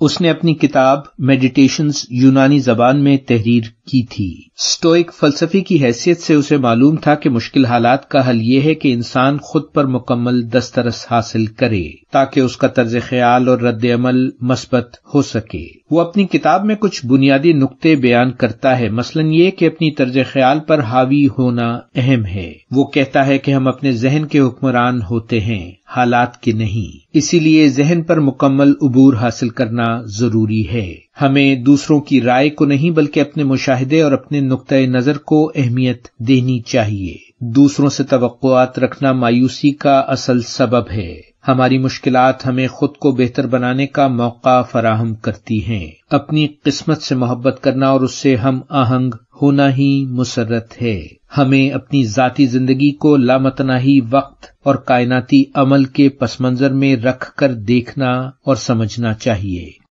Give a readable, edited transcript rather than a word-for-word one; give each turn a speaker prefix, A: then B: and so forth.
A: اس نے اپنی کتاب میڈیٹیشنز یونانی زبان میں تحریر کی تھی۔ اسٹوئک فلسفی کی حیثیت سے اسے معلوم تھا کہ مشکل حالات کا حل یہ ہے کہ انسان خود پر مکمل دسترس حاصل کرے تاکہ اس کا طرز خیال اور رد عمل مثبت ہو سکے۔ وہ اپنی کتاب میں کچھ بنیادی نقطے بیان کرتا ہے، مثلاً یہ کہ اپنی طرز خیال پر حاوی ہونا اہم ہے۔ وہ کہتا ہے کہ ہم اپنے ذہن کے حکمران ہوتے ہیں، حالات کے نہیں، اسی لیے ذہن پر مکمل عبور حاصل کرنا ضروری ہے۔ ہمیں دوسروں کی رائے کو نہیں بلکہ اپنے مشاہدے اور اپنے نقطۂ نظر کو اہمیت دینی چاہیے۔ دوسروں سے توقعات رکھنا مایوسی کا اصل سبب ہے۔ ہماری مشکلات ہمیں خود کو بہتر بنانے کا موقع فراہم کرتی ہیں۔ اپنی قسمت سے محبت کرنا اور اس سے ہم آہنگ ہونا ہی مسرت ہے۔ ہمیں اپنی ذاتی زندگی کو لامتناہی وقت اور کائناتی عمل کے پس منظر میں رکھ کر دیکھنا اور سمجھنا چاہیے۔